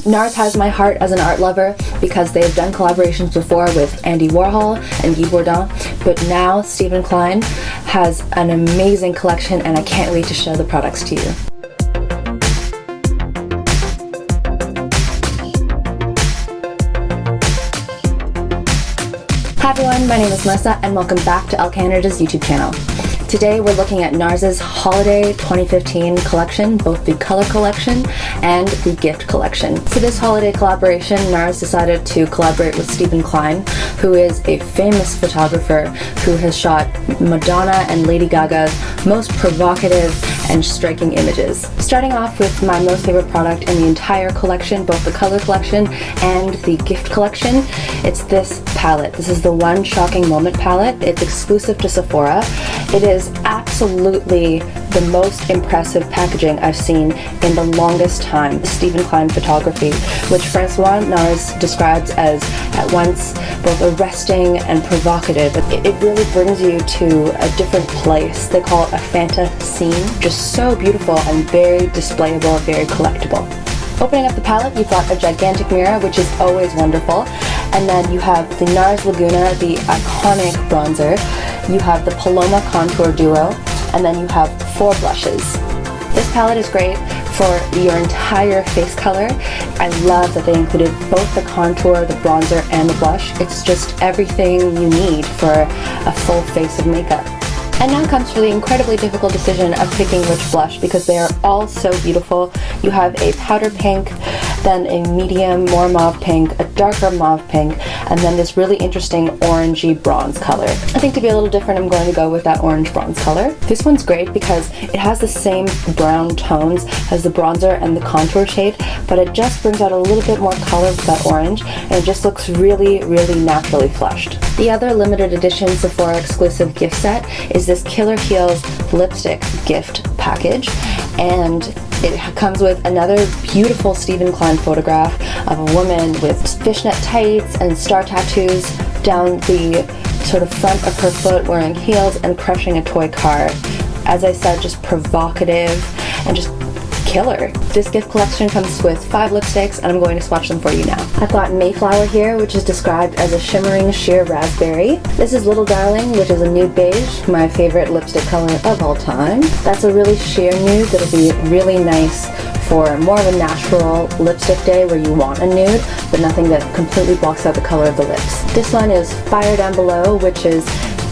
NARS has my heart as an art lover because they've done collaborations before with Andy Warhol and Guy Bourdin, but now Stephen Klein has an amazing collection and I can't wait to show the products to you. Hi everyone, my name is Melissa and welcome back to ELLE Canada's YouTube channel. Today we're looking at NARS's Holiday 2015 collection, both the color collection and the gift collection. For this holiday collaboration, NARS decided to collaborate with Stephen Klein, who is a famous photographer who has shot Madonna and Lady Gaga's most provocative and striking images. Starting off with my most favorite product in the entire collection, both the color collection and the gift collection, it's this palette. This is the One Shocking Moment palette. It's exclusive to Sephora. It is absolutely the most impressive packaging I've seen in the longest time. Stephen Klein photography, which Francois NARS describes as at once both arresting and provocative. It really brings you to a different place. They call it a Fanta scene. Just so beautiful and very displayable, very collectible. Opening up the palette, you've got a gigantic mirror, which is always wonderful. And then you have the NARS Laguna, the iconic bronzer. You have the Paloma Contour Duo, and then you have 4 blushes. This palette is great for your entire face color. I love that they included both the contour, the bronzer, and the blush. It's just everything you need for a full face of makeup. And now comes for the incredibly difficult decision of picking which blush because they are all so beautiful. You have a powder pink, then a medium, more mauve pink, a darker mauve pink, and then this really interesting orangey bronze color. I think to be a little different, I'm going to go with that orange bronze color. This one's great because it has the same brown tones as the bronzer and the contour shade, but it just brings out a little bit more color with that orange, and it just looks really, really naturally flushed. The other limited edition Sephora-exclusive gift set is this Killer Heels lipstick gift package, and it comes with another beautiful Stephen Klein photograph of a woman with fishnet tights and star tattoos down the sort of front of her foot, wearing heels and crushing a toy car. As I said, just provocative and just killer. This gift collection comes with 5 lipsticks and I'm going to swatch them for you now. I've got Mayflower here, which is described as a shimmering sheer raspberry. This is Little Darling, which is a nude beige, my favorite lipstick color of all time. That's a really sheer nude that'll be really nice for more of a natural lipstick day where you want a nude, but nothing that completely blocks out the color of the lips. This one is Fire Down Below, which is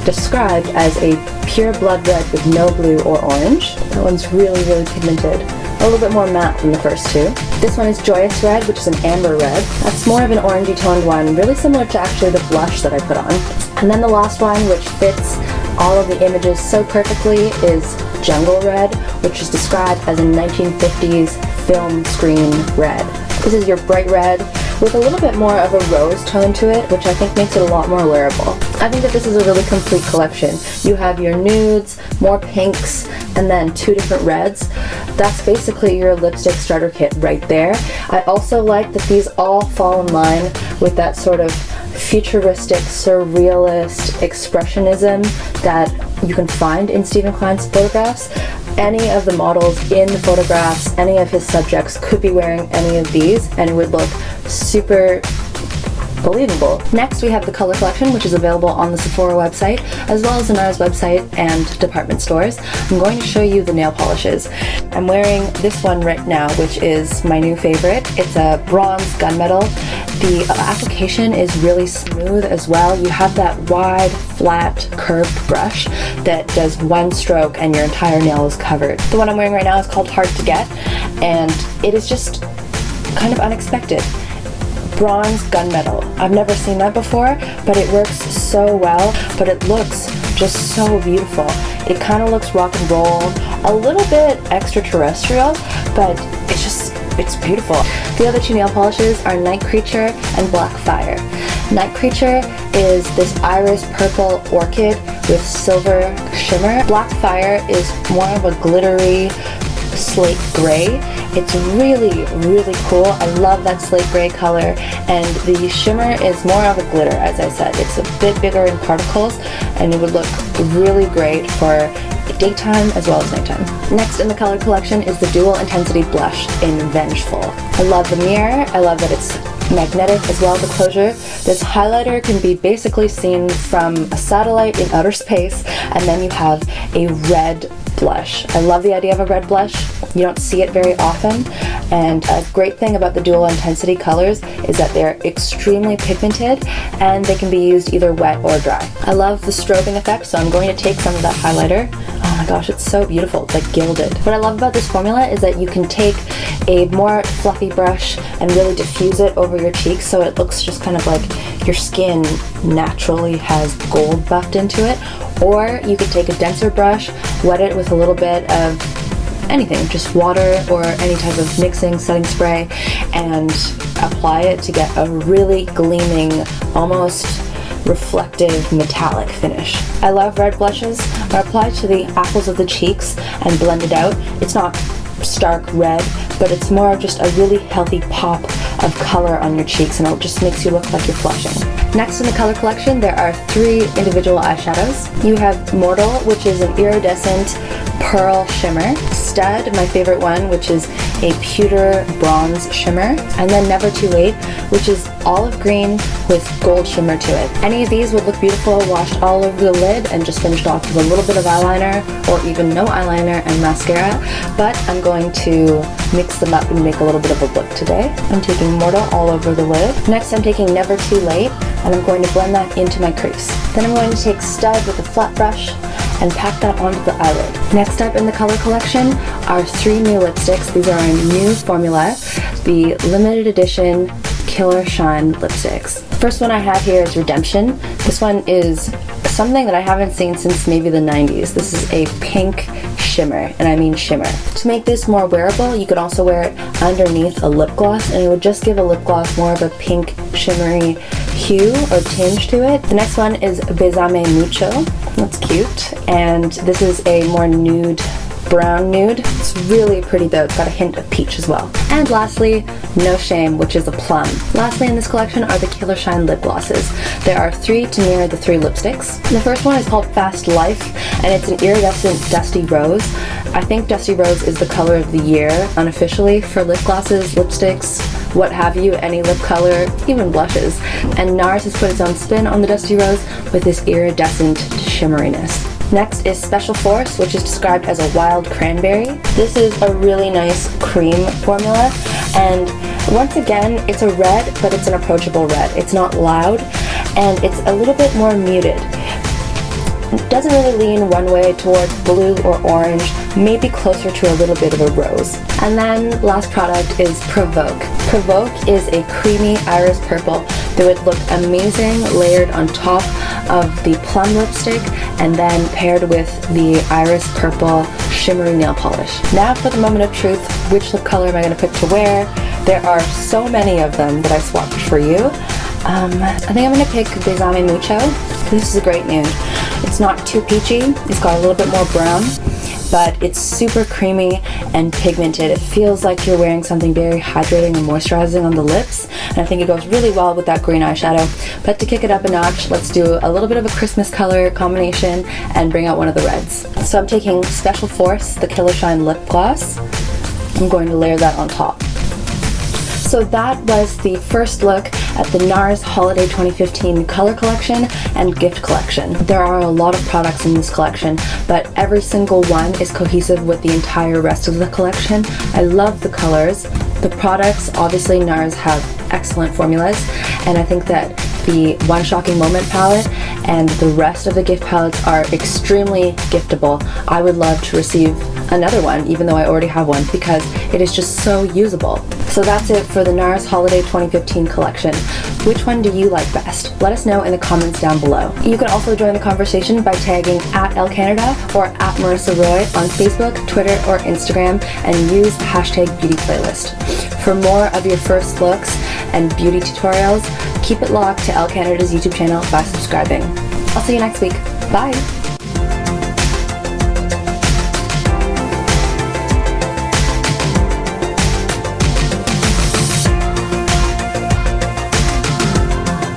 described as a pure blood red with no blue or orange. That one's really, really pigmented. A little bit more matte than the first two. This one is Joyous Red, which is an amber red. That's more of an orangey toned one, really similar to actually the blush that I put on. And then the last one, which fits all of the images so perfectly, is Jungle Red, which is described as a 1950s film screen red. This is your bright red with a little bit more of a rose tone to it, which I think makes it a lot more wearable. I think that this is a really complete collection. You have your nudes, more pinks, and then 2 different reds. That's basically your lipstick starter kit right there. I also like that these all fall in line with that sort of futuristic, surrealist expressionism that you can find in Stephen Klein's photographs. Any of the models in the photographs, any of his subjects could be wearing any of these and it would look super believable. Next we have the color collection, which is available on the Sephora website as well as the NARS website and department stores. I'm going to show you the nail polishes. I'm wearing this one right now, which is my new favorite. It's a bronze gunmetal. The application is really smooth as well. You have that wide, flat, curved brush that does one stroke and your entire nail is covered. The one I'm wearing right now is called Hard to Get, and it is just kind of unexpected. Bronze gunmetal. I've never seen that before, but it works so well, but it looks just so beautiful. It kind of looks rock and roll, a little bit extraterrestrial, but it's beautiful. The other 2 nail polishes are Night Creature and Black Fire. Night Creature is this iris purple orchid with silver shimmer. Black Fire is more of a glittery slate gray. It's really, really cool. I love that slate gray color, and the shimmer is more of a glitter, as I said. It's a bit bigger in particles, and it would look really great for daytime as well as nighttime. Next in the color collection is the Dual Intensity Blush in Vengeful. I love the mirror. I love that it's magnetic as well as the closure. This highlighter can be basically seen from a satellite in outer space, and then you have a red blush. I love the idea of a red blush. You don't see it very often, and a great thing about the dual intensity colors is that they're extremely pigmented and they can be used either wet or dry. I love the strobing effect, so I'm going to take some of that highlighter. Oh my gosh, it's so beautiful. It's like gilded. What I love about this formula is that you can take a more fluffy brush and really diffuse it over your cheeks so it looks just kind of like your skin naturally has gold buffed into it. Or you could take a denser brush, wet it with a little bit of anything, just water or any type of mixing setting spray, and apply it to get a really gleaming, almost reflective metallic finish. I love red blushes are applied to the apples of the cheeks and blended out. It's not stark red, but it's more of just a really healthy pop of color on your cheeks, and it just makes you look like you're flushing. Next in the color collection, there are 3 individual eyeshadows. You have Mortal, which is an iridescent pearl shimmer. Stud, my favorite one, which is a pewter bronze shimmer. And then Never Too Late, which is olive green with gold shimmer to it. Any of these would look beautiful washed all over the lid and just finished off with a little bit of eyeliner, or even no eyeliner and mascara, but I'm going to mix them up and make a little bit of a look today. I'm taking Mortal all over the lid. Next I'm taking Never Too Late, and I'm going to blend that into my crease. Then I'm going to take Stud with a flat brush and pack that onto the eyelid. Next up in the color collection are 3 new lipsticks. These are a new formula, the limited edition Killer Shine lipsticks. The first one I have here is Redemption. This one is something that I haven't seen since maybe the 90s. This is a pink shimmer, and I mean shimmer. To make this more wearable, you could also wear it underneath a lip gloss, and it would just give a lip gloss more of a pink shimmery hue or tinge to it. The next one is Besame Mucho. That's cute, and this is a more nude, brown nude. It's really pretty though. It's got a hint of peach as well. And lastly, No Shame, which is a plum. Lastly in this collection are the Killer Shine lip glosses. There are 3 to mirror the 3 lipsticks. The first one is called Fast Life, and it's an iridescent Dusty Rose. I think Dusty Rose is the color of the year unofficially for lip glosses, lipsticks, what have you, any lip color, even blushes. And NARS has put its own spin on the Dusty Rose with this iridescent shimmeriness. Next is Special Force, which is described as a wild cranberry. This is a really nice cream formula, and once again, it's a red, but it's an approachable red. It's not loud, and it's a little bit more muted. It doesn't really lean one way towards blue or orange, maybe closer to a little bit of a rose. And then last product is Provoke. Provoke is a creamy iris purple that would look amazing layered on top of the plum lipstick and then paired with the iris purple shimmery nail polish. Now for the moment of truth, which lip color am I going to pick to wear? There are so many of them that I swatched for you. I think I'm going to pick Besame Mucho. This is a great nude. It's not too peachy, it's got a little bit more brown, but it's super creamy and pigmented. It feels like you're wearing something very hydrating and moisturizing on the lips, and I think it goes really well with that green eyeshadow. But to kick it up a notch, let's do a little bit of a Christmas color combination and bring out one of the reds. So I'm taking Special Force, the Killer Shine lip gloss. I'm going to layer that on top. So that was the first look at the NARS Holiday 2015 color collection and gift collection. There are a lot of products in this collection, but every single one is cohesive with the entire rest of the collection. I love the colors. The products, obviously NARS have excellent formulas, and I think that the One Shocking Moment palette and the rest of the gift palettes are extremely giftable. I would love to receive another one, even though I already have one, because it is just so usable. So that's it for the NARS Holiday 2015 collection. Which one do you like best? Let us know in the comments down below. You can also join the conversation by tagging @ElleCanada or @MarissaRoy on Facebook, Twitter, or Instagram, and use the hashtag #BeautyPlaylist. For more of your first looks and beauty tutorials, keep it locked to Elle Canada's YouTube channel by subscribing. I'll see you next week. Bye!